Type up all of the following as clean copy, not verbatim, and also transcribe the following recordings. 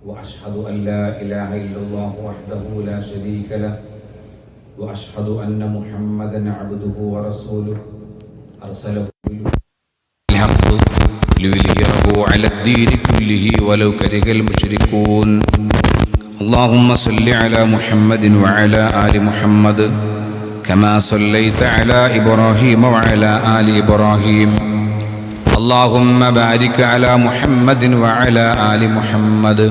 وأشهد أن لا إله إلا الله وحده لا شريك له وأشهد أن محمدا عبده ورسوله أرسله بالحق ليظهره على الدين كله ولو كره المشركون اللهم صل على محمد وعلى آل محمد كما صليت على إبراهيم وعلى آل إبراهيم اللهم بارك على محمد وعلى آل محمد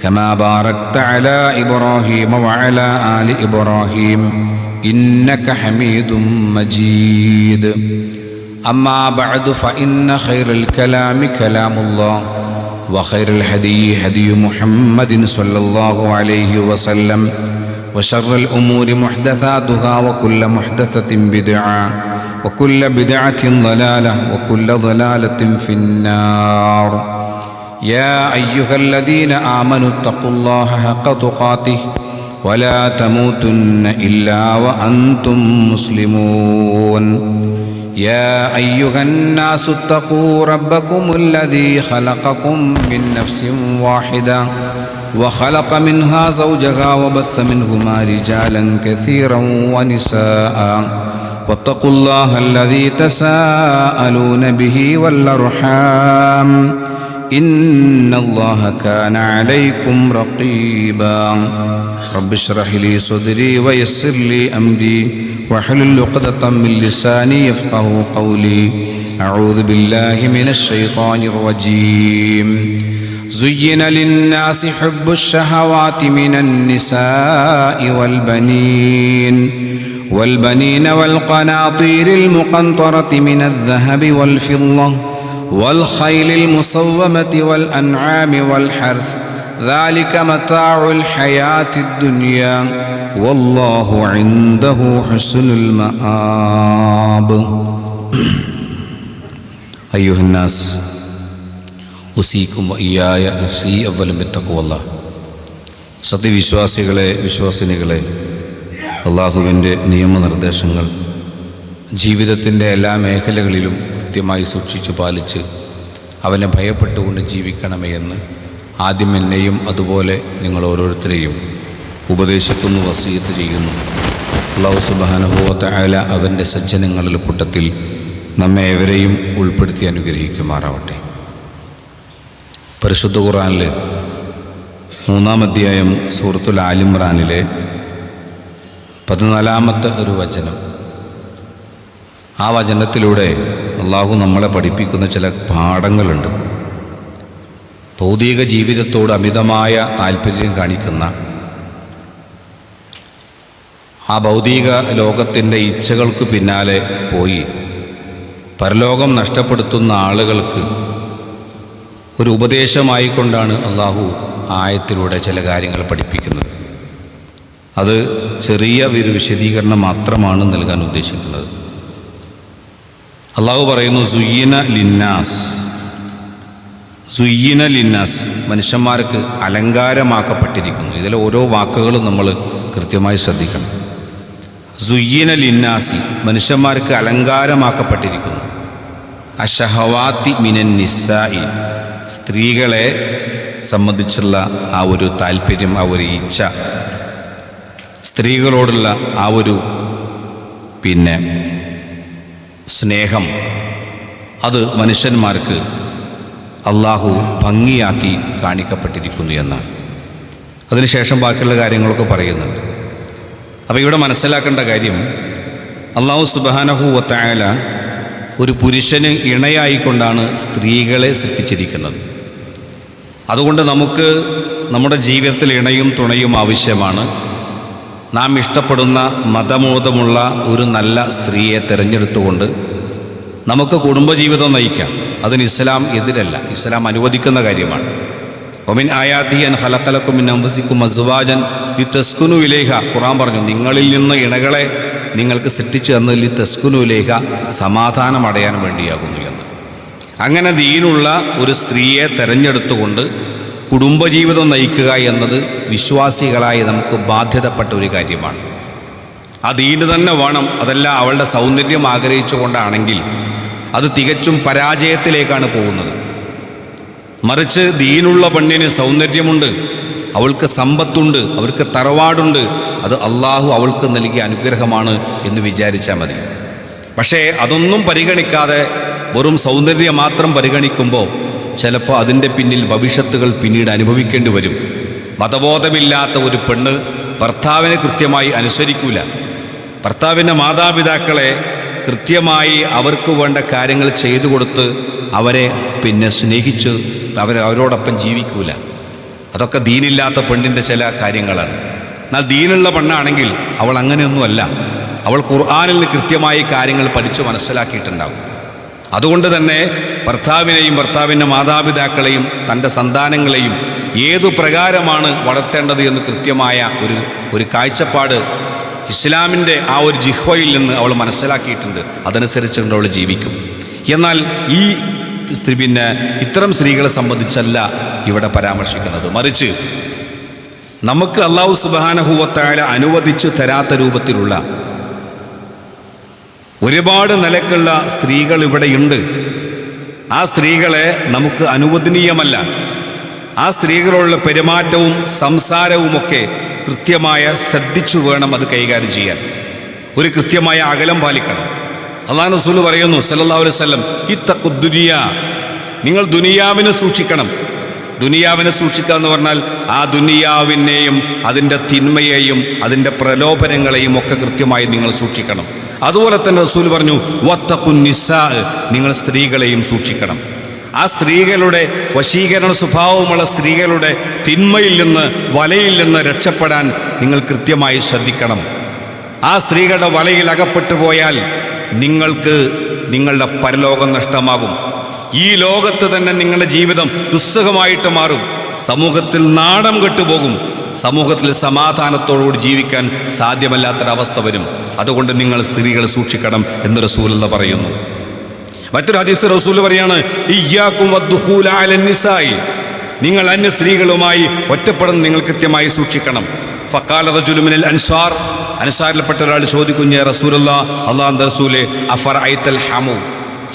كما باركت على إبراهيم وعلى آل إبراهيم إنك حميد مجيد أما بعد فإن خير الكلام كلام الله وخير الهدي هدي محمد صلى الله عليه وسلم وشر الأمور محدثاتها وكل محدثة بدعة وكل بدعة ضلالة وكل ضلالة في النار يا أيها الذين آمنوا اتقوا الله حق تقاته ولا تموتن إلا وأنتم مسلمون يا أيها الناس اتقوا ربكم الذي خلقكم من نفس واحدة وخلق منها زوجها وبث منهما رجالا كثيرا ونساء واتقوا الله الذي تساءلون به والأرحام إن الله كان عليكم رقيبا رب اشرح لي صدري ويسر لي أمري واحلل عقدة من لساني يفقهوا قولي أعوذ بالله من الشيطان الرجيم زين للناس حب الشهوات من النساء والبنين والقناطير المقنطرة من الذهب والفضة والخيل المصومة والأنعام والحرث ذلك متاع الحياة الدنيا والله عنده حسن المآب أيها الناس ഉസീക്കും വഇയ്യായ നഫ്സി അവ്വലം ബിത്തഖ്വല്ലാ. സത്യവിശ്വാസികളെ, വിശ്വാസിനികളെ, അള്ളാഹുവിൻ്റെ നിയമനിർദ്ദേശങ്ങൾ ജീവിതത്തിൻ്റെ എല്ലാ മേഖലകളിലും കൃത്യമായി സൂക്ഷിച്ചു പാലിച്ച് അവനെ ഭയപ്പെട്ടുകൊണ്ട് ജീവിക്കണമേ എന്ന് ആദ്യം എന്നെയും അതുപോലെ നിങ്ങൾ ഓരോരുത്തരെയും ഉപദേശിക്കുന്നു, വസിയത്ത് ചെയ്യുന്നു. അല്ലാഹു സുബ്ഹാനഹു വ തആല അവൻ്റെ സജ്ജനങ്ങളുടെ കൂട്ടത്തിൽ നമ്മെ ഏവരെയും ഉൾപ്പെടുത്തി അനുഗ്രഹിക്കുമാറാവട്ടെ. പരിശുദ്ധ ഖുർആനിലെ 3-ാം അധ്യായം സൂറത്തുൽ ആലി ഇംറാനിലെ 14-ാമത്തെ ഒരു വചനം. ആ വചനത്തിലൂടെ അള്ളാഹു നമ്മളെ പഠിപ്പിക്കുന്ന ചില പാഠങ്ങളുണ്ട്. ഭൗതിക ജീവിതത്തോട് അമിതമായ താല്പര്യം കാണിക്കുന്ന, ആ ഭൗതിക ലോകത്തിൻ്റെ ഇച്ഛകൾക്ക് പിന്നാലെ പോയി പരലോകം നഷ്ടപ്പെടുത്തുന്ന ആളുകൾക്ക് ഒരു ഉപദേശമായിക്കൊണ്ടാണ് അള്ളാഹു ആയത്തിലൂടെ ചില കാര്യങ്ങൾ പഠിപ്പിക്കുന്നത്. അത് ചെറിയ ഒരു വിശദീകരണം മാത്രമാണ് നൽകാൻ ഉദ്ദേശിക്കുന്നത്. അള്ളാഹു പറയുന്നു, സുയ്യിന ലിന്നാസ്, മനുഷ്യന്മാർക്ക് അലങ്കാരമാക്കപ്പെട്ടിരിക്കുന്നു. ഇതിലെ ഓരോ വാക്കുകളും നമ്മൾ കൃത്യമായി ശ്രദ്ധിക്കണം. സുയ്യിന ലിന്നാസി, മനുഷ്യന്മാർക്ക് അലങ്കാരമാക്കപ്പെട്ടിരിക്കുന്നു. അശഹവാത്തി മിനൻ നിസായി, സ്ത്രീകളെ സംബന്ധിച്ചുള്ള ആ ഒരു താല്പര്യം, ആ ഒരു ഇച്ഛ, സ്ത്രീകളോടുള്ള ആ ഒരു സ്നേഹം, അത് മനുഷ്യന്മാർക്ക് അള്ളാഹു ഭംഗിയാക്കി കാണിക്കപ്പെട്ടിരിക്കുന്നു എന്നാണ്. അതിനുശേഷം ബാക്കിയുള്ള കാര്യങ്ങളൊക്കെ പറയുന്നുണ്ട്. അപ്പോൾ ഇവിടെ മനസ്സിലാക്കേണ്ട കാര്യം, അള്ളാഹു സുബ്ഹാനഹു വ തആല ഒരു പുരുഷന് ഇണയായിക്കൊണ്ടാണ് സ്ത്രീകളെ സൃഷ്ടിച്ചിരിക്കുന്നത്. അതുകൊണ്ട് നമുക്ക് നമ്മുടെ ജീവിതത്തിൽ ഇണയും തുണയും ആവശ്യമാണ്. നാം ഇഷ്ടപ്പെടുന്ന മതബോധമുള്ള ഒരു നല്ല സ്ത്രീയെ തിരഞ്ഞെടുത്തുകൊണ്ട് നമുക്ക് കുടുംബജീവിതം നയിക്കാം. അതിന് ഇസ്ലാം എതിരല്ല, ഇസ്ലാം അനുവദിക്കുന്ന കാര്യമാണ്. ഒമിൻ ആയാതി അൻ ഖലഖലകും മിൻ അൻഫുസികും അസ്വാജൻ ലിതസ്കുനു ഇലൈഹ, ഖുർആൻ പറഞ്ഞു, നിങ്ങളിൽ നിന്ന് ഇണകളെ നിങ്ങൾക്ക് സൃഷ്ടിച്ചു തന്നതിൽ ലിതസ്കുനു ഇലൈഹ, സമാധാനം അടയാൻ വേണ്ടിയാകുന്നു എന്ന്. അങ്ങനെ ദീനുള്ള ഒരു സ്ത്രീയെ തിരഞ്ഞെടുത്തുകൊണ്ട് കുടുംബജീവിതം നയിക്കുക എന്നത് വിശ്വാസികളായി നമുക്ക് ബാധ്യതപ്പെട്ട ഒരു കാര്യമാണ്. ആ ദീന് തന്നെ വേണം. അതല്ല അവളുടെ സൗന്ദര്യം ആഗ്രഹിച്ചുകൊണ്ടാണെങ്കിൽ അത് തികച്ചും പരാജയത്തിലേക്കാണ് പോകുന്നത്. മറിച്ച് ദീനുള്ള പെണ്ണിന് സൗന്ദര്യമുണ്ട്, അവൾക്ക് സമ്പത്തുണ്ട്, അവൾക്ക് തറവാടുണ്ട്, അത് അള്ളാഹു അവൾക്ക് നൽകിയ അനുഗ്രഹമാണ് എന്ന് വിചാരിച്ചാൽ മതി. പക്ഷേ അതൊന്നും പരിഗണിക്കാതെ വെറും സൗന്ദര്യം മാത്രം പരിഗണിക്കുമ്പോൾ ചിലപ്പോൾ അതിൻ്റെ പിന്നിൽ ഭവിഷ്യത്തുകൾ പിന്നീട് അനുഭവിക്കേണ്ടി വരും. മതബോധമില്ലാത്ത ഒരു പെണ്ണ് ഭർത്താവിനെ കൃത്യമായി അനുസരിക്കൂല. ഭർത്താവിൻ്റെ മാതാപിതാക്കളെ കൃത്യമായി അവർക്ക് വേണ്ട കാര്യങ്ങൾ ചെയ്തു കൊടുത്ത് അവരെ സ്നേഹിച്ച് അവരോടൊപ്പം ജീവിക്കൂല. അതൊക്കെ ദീനില്ലാത്ത പെണ്ണിൻ്റെ ചില കാര്യങ്ങളാണ്. എന്നാൽ ദീനുള്ള പെണ്ണാണെങ്കിൽ അവൾ അങ്ങനെയൊന്നുമല്ല. അവൾ ഖുർആനിൽ നിന്ന് കൃത്യമായി കാര്യങ്ങൾ പഠിച്ചു മനസ്സിലാക്കിയിട്ടുണ്ടാകും. അതുകൊണ്ട് തന്നെ ഭർത്താവിനെയും ഭർത്താവിൻ്റെ മാതാപിതാക്കളെയും തൻ്റെ സന്താനങ്ങളെയും ഏതു പ്രകാരമാണ് വളർത്തേണ്ടത് എന്ന് കൃത്യമായ ഒരു കാഴ്ചപ്പാട് ഇസ്ലാമിൻ്റെ ആ ഒരു ജിഹ്വയിൽ നിന്ന് അവൾ മനസ്സിലാക്കിയിട്ടുണ്ട്. അതനുസരിച്ചുകൊണ്ട് അവൾ ജീവിക്കും. എന്നാൽ ഈ ഇത്തരം സ്ത്രീകളെ സംബന്ധിച്ചല്ല ഇവിടെ പരാമർശിക്കുന്നത്. മറിച്ച് നമുക്ക് അല്ലാഹു സുബ്ഹാനഹു വ തആല അനുവദിച്ചു തരാത്ത രൂപത്തിലുള്ള ഒരുപാട് നിലക്കുള്ള സ്ത്രീകൾ ഇവിടെയുണ്ട്. ആ സ്ത്രീകളെ നമുക്ക് അനുവദനീയമല്ല. ആ സ്ത്രീകളുള്ള പെരുമാറ്റവും സംസാരവുമൊക്കെ കൃത്യമായ ശ്രദ്ധിച്ചു വേണം അത് കൈകാര്യം ചെയ്യാൻ. ഒരു കൃത്യമായ അകലം പാലിക്കണം. അല്ലാഹു റസൂൽ പറയുന്നു സല്ലല്ലാഹു അലൈഹി വസല്ലം, ഇത്തഖുദ്ദുനിയ, നിങ്ങൾ ദുനിയാവിനെ സൂക്ഷിക്കണം. ദുനിയാവിനെ സൂക്ഷിക്കുക എന്ന് പറഞ്ഞാൽ ആ ദുനിയാവിനെയും അതിൻ്റെ തിന്മയെയും അതിൻ്റെ പ്രലോഭനങ്ങളെയും ഒക്കെ കൃത്യമായി നിങ്ങൾ സൂക്ഷിക്കണം. അതുപോലെ തന്നെ റസൂൽ പറഞ്ഞു വത്തഖുൻ നിസാ, നിങ്ങൾ സ്ത്രീകളെയും സൂക്ഷിക്കണം. ആ സ്ത്രീകളുടെ വശീകരണ സ്വഭാവമുള്ള സ്ത്രീകളുടെ തിന്മയിൽ നിന്ന് വലയിൽ നിന്ന് രക്ഷപ്പെടാൻ നിങ്ങൾ കൃത്യമായി ശ്രദ്ധിക്കണം. ആ സ്ത്രീകളുടെ വലയിൽ അകപ്പെട്ടു പോയാൽ നിങ്ങൾക്ക് നിങ്ങളുടെ പരലോകം നഷ്ടമാകും. ഈ ലോകത്ത് തന്നെ നിങ്ങളുടെ ജീവിതം ദുസ്സഹമായിട്ട് മാറും. സമൂഹത്തിൽ നാണം കെട്ടുപോകും. സമൂഹത്തിൽ സമാധാനത്തോടുകൂടി ജീവിക്കാൻ സാധ്യമല്ലാത്തൊരവസ്ഥ വരും. അതുകൊണ്ട് നിങ്ങൾ സ്ത്രീകളെ സൂക്ഷിക്കണം എന്ന് റസൂലുള്ള പറയുന്നു. മറ്റൊരു ഹദീസ് റസൂൽ പറയാണ്, ഇയ്യാകും വദ്ദുഖൂല അലൻ നിസായി, നിങ്ങൾ അന്യ സ്ത്രീകളുമായി ഒറ്റപ്പെടുന്ന നിങ്ങൾ കൃത്യമായി സൂക്ഷിക്കണം. ഫഖാല റജുലു മിനൽ അൻസാർ, അൻസാരിൽപ്പെട്ട ഒരാൾ ചോദിക്കുന്നു, യാ റസൂലല്ലാഹ്, അല്ലാഹുവിൻ്റെ റസൂലേ, അഫറഅയ്തൽ ഹമു,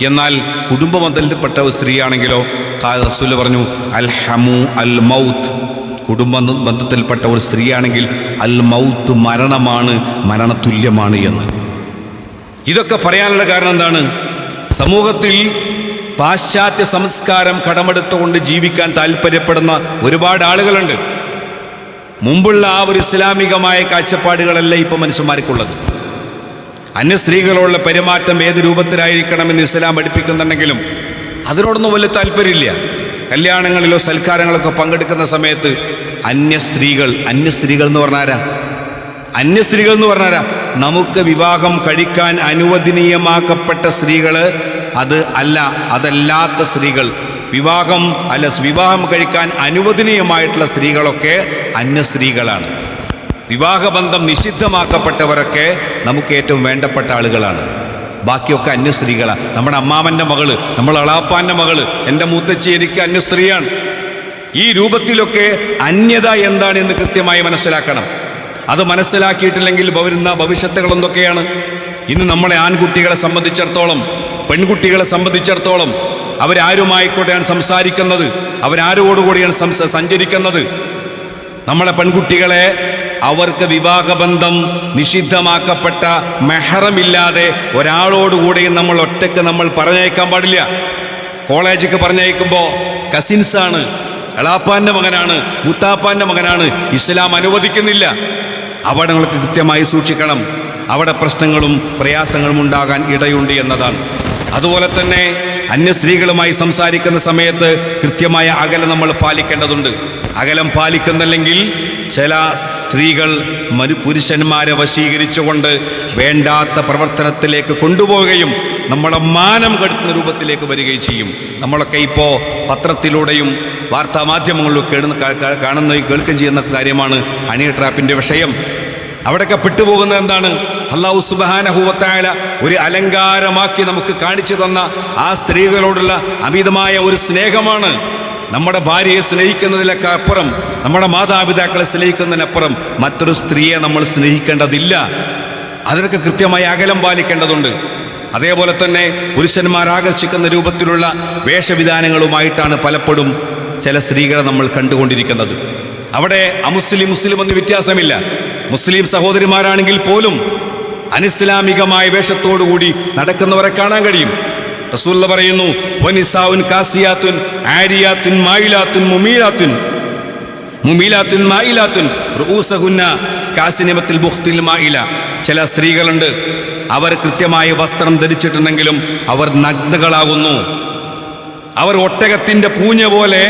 എന്നാൽ കുടുംബബന്ധത്തിൽപ്പെട്ട ഒരു സ്ത്രീയാണെങ്കിലോ? ഖാല, റസൂൽ പറഞ്ഞു, അൽ ഹമു അൽ മൗത്ത്, കുടുംബ ബന്ധത്തിൽപ്പെട്ട ഒരു സ്ത്രീയാണെങ്കിൽ അൽ മൗത്ത്, മരണമാണ്, മരണതുല്യമാണ് എന്ന്. ഇതൊക്കെ പറയാനുള്ള കാരണം എന്താണ്? സമൂഹത്തിൽ പാശ്ചാത്യ സംസ്കാരം കടമെടുത്തുകൊണ്ട് ജീവിക്കാൻ താല്പര്യപ്പെടുന്ന ഒരുപാട് ആളുകളുണ്ട്. മുമ്പുള്ള ആ ഒരു ഇസ്ലാമികമായ കാഴ്ചപ്പാടുകളല്ല ഇപ്പോൾ മനുഷ്യന്മാർക്കുള്ളത്. അന്യ സ്ത്രീകളുള്ള പെരുമാറ്റം ഏത് രൂപത്തിലായിരിക്കണമെന്ന് ഇസ്ലാം പഠിപ്പിക്കുന്നുണ്ടെങ്കിലും അതിനോടൊന്നും വലിയ താല്പര്യമില്ല. കല്യാണങ്ങളിലോ സൽക്കാരങ്ങളൊക്കെ പങ്കെടുക്കുന്ന സമയത്ത് അന്യ സ്ത്രീകൾ എന്ന് പറഞ്ഞാരാ? അന്യസ്ത്രീകൾ എന്ന് പറഞ്ഞാരാ? നമുക്ക് വിവാഹം കഴിക്കാൻ അനുവദനീയമാക്കപ്പെട്ട സ്ത്രീകൾ അത് അല്ല, അതല്ലാത്ത സ്ത്രീകൾ, വിവാഹം കഴിക്കാൻ അനുവദനീയമായിട്ടുള്ള സ്ത്രീകളൊക്കെ അന്യസ്ത്രീകളാണ്. വിവാഹബന്ധം നിഷിദ്ധമാക്കപ്പെട്ടവരൊക്കെ നമുക്ക് ഏറ്റവും വേണ്ടപ്പെട്ട ആളുകളാണ്. ബാക്കിയൊക്കെ അന്യസ്ത്രീകളാണ്. നമ്മുടെ അമ്മാമൻ്റെ മകള്, നമ്മളെ അളാപ്പാൻ്റെ മകള്, എൻ്റെ മൂത്തച്ചി എനിക്ക് അന്യസ്ത്രീയാണ്. ഈ രൂപത്തിലൊക്കെ അന്യത എന്താണെന്ന് കൃത്യമായി മനസ്സിലാക്കണം. അത് മനസ്സിലാക്കിയിട്ടില്ലെങ്കിൽ വരുന്ന ഭവിഷ്യത്തുകൾ എന്തൊക്കെയാണ്? ഇന്ന് നമ്മളെ ആൺകുട്ടികളെ സംബന്ധിച്ചിടത്തോളം, പെൺകുട്ടികളെ സംബന്ധിച്ചിടത്തോളം അവരാരുമായിക്കോട്ടെയാണ് സംസാരിക്കുന്നത്, അവരാരോടുകൂടിയാണ് സഞ്ചരിക്കുന്നത്. നമ്മളെ പെൺകുട്ടികളെ അവർക്ക് വിവാഹബന്ധം നിഷിദ്ധമാക്കപ്പെട്ട മെഹറമില്ലാതെ ഒരാളോടുകൂടിയും നമ്മൾ ഒറ്റയ്ക്ക് നമ്മൾ പറഞ്ഞയക്കാൻ പാടില്ല. കോളേജിലേക്ക് പറഞ്ഞയക്കുമ്പോൾ കസിൻസാണ്, എളാപ്പാൻ്റെ മകനാണ്, മുത്താപ്പാൻ്റെ മകനാണ്, ഇസ്ലാം അനുവദിക്കുന്നില്ല. അവിടെ നിങ്ങൾക്ക് കൃത്യമായി സൂക്ഷിക്കണം. അവിടെ പ്രശ്നങ്ങളും പ്രയാസങ്ങളും ഉണ്ടാകാൻ ഇടയുണ്ട് എന്നതാണ്. അതുപോലെ തന്നെ അന്യ സ്ത്രീകളുമായി സംസാരിക്കുന്ന സമയത്ത് കൃത്യമായ അകലം നമ്മൾ പാലിക്കേണ്ടതുണ്ട്. അകലം പാലിക്കുന്നില്ലെങ്കിൽ ചില സ്ത്രീകൾ പുരുഷന്മാരെ വശീകരിച്ചുകൊണ്ട് വേണ്ടാത്ത പ്രവർത്തനത്തിലേക്ക് കൊണ്ടുപോവുകയും നമ്മളെ മാനം കെടുത്തുന്ന രൂപത്തിലേക്ക് വരികയും ചെയ്യും. നമ്മളൊക്കെ ഇപ്പോൾ പത്രത്തിലൂടെയും വാർത്താ മാധ്യമങ്ങളിലൊക്കെ കാണുന്ന കേൾക്കുകയും ചെയ്യുന്ന കാര്യമാണ് ഹണി ട്രാപ്പിൻ്റെ വിഷയം. അവിടെയൊക്കെ പെട്ടുപോകുന്നത് എന്താണ്? അല്ലാഹു സുബ്ഹാനഹു വ തആല ഒരു അലങ്കാരമാക്കി നമുക്ക് കാണിച്ചു തന്ന ആ സ്ത്രീകളോടുള്ള അമിതമായ ഒരു സ്നേഹമാണ്. നമ്മുടെ ഭാര്യയെ സ്നേഹിക്കുന്നതിലൊക്കെ അപ്പുറം, നമ്മുടെ മാതാപിതാക്കളെ സ്നേഹിക്കുന്നതിനപ്പുറം മറ്റൊരു സ്ത്രീയെ നമ്മൾ സ്നേഹിക്കേണ്ടതില്ല. അതിനൊക്കെ കൃത്യമായി അകലം പാലിക്കേണ്ടതുണ്ട്. അതേപോലെ തന്നെ പുരുഷന്മാർ ആകർഷിക്കുന്ന രൂപത്തിലുള്ള വേഷവിധാനങ്ങളുമായിട്ടാണ് പലപ്പോഴും ചില സ്ത്രീകളെ നമ്മൾ കണ്ടുകൊണ്ടിരിക്കുന്നത്. അവിടെ അമുസ്ലിം മുസ്ലിം ഒന്നും വ്യത്യാസമില്ല. മുസ്ലിം സഹോദരിമാരാണെങ്കിൽ പോലും അനിസ്ലാമികമായ വേഷത്തോടുകൂടി നടക്കുന്നവരെ കാണാൻ കഴിയും. റസൂലുള്ളാഹി പറയുന്നു, വനിസാഉൻ കാസിയാത്തുൻ ആരിയാത്തുൻ മായിലാത്തുൻ മുമീലാത്തുൻ മായിലാത്തുൻ റൂസഹുന്ന കാസിനിമത്തിൽ ബുഖ്തിൽ മായില. ചില സ്ത്രീകളുണ്ട്, അവർ കൃത്യമായ വസ്ത്രം ധരിച്ചിട്ടുണ്ടെങ്കിലും അവർ നഗ്നകളാകുന്നു. അവർ ഒട്ടകത്തിന്റെ പൂഞ്ഞ പോലെ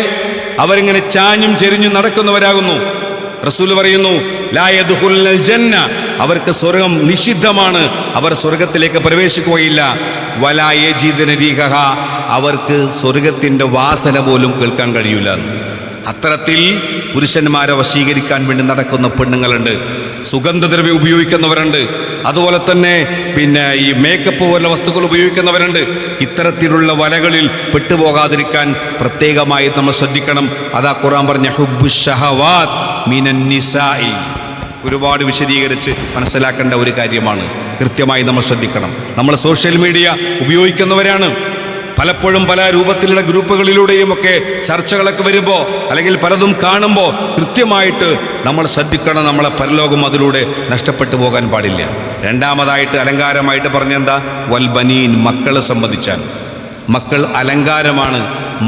അവരിങ്ങനെ ചാഞ്ഞും ചെരിഞ്ഞും നടക്കുന്നവരാകുന്നു. റസൂൽ പറയുന്നു, ലാ യദ്ഖുലുൽ ജന്ന, അവർക്ക് സ്വർഗം നിഷിദ്ധമാണ്, അവർ സ്വർഗത്തിലേക്ക് പ്രവേശിക്കുകയില്ല. വലാ യജിദന റീഹഹ, അവർക്ക് സ്വർഗത്തിന്റെ വാസന പോലും കേൾക്കാൻ കഴിയില്ല. അത്തരത്തിൽ പുരുഷന്മാരെ വശീകരിക്കാൻ വേണ്ടി നടക്കുന്ന പെണ്ണുങ്ങളുണ്ട്, സുഗന്ധദ്രവ്യം ഉപയോഗിക്കുന്നവരുണ്ട്, അതുപോലെ തന്നെ ഈ മേക്കപ്പ് പോലുള്ള വസ്തുക്കൾ ഉപയോഗിക്കുന്നവരുണ്ട്. ഇത്തരത്തിലുള്ള വലകളിൽ പെട്ടുപോകാതിരിക്കാൻ പ്രത്യേകമായി നമ്മൾ ശ്രദ്ധിക്കണം. അതാ ഖുർആൻ പറഞ്ഞ ഹുബ്ബു ഷഹവാത്ത് മിനൻ നിസാഇ, ഒരുപാട് വിശദീകരിച്ച് മനസ്സിലാക്കേണ്ട ഒരു കാര്യമാണ്. കൃത്യമായി നമ്മൾ ശ്രദ്ധിക്കണം. നമ്മൾ സോഷ്യൽ മീഡിയ ഉപയോഗിക്കുന്നവരാണ്. പലപ്പോഴും പല രൂപത്തിലുള്ള ഗ്രൂപ്പുകളിലൂടെയും ഒക്കെ ചർച്ചകളൊക്കെ വരുമ്പോൾ അല്ലെങ്കിൽ പലതും കാണുമ്പോൾ കൃത്യമായിട്ട് നമ്മൾ ശ്രദ്ധിക്കണം. നമ്മളെ പരലോകം അതിലൂടെ നഷ്ടപ്പെട്ടു പോകാൻ പാടില്ല. രണ്ടാമതായിട്ട് അലങ്കാരമായിട്ട് പറഞ്ഞെന്താ, വൽബനീൻ, മക്കളെ സംബന്ധിച്ചാണ്. മക്കൾ അലങ്കാരമാണ്,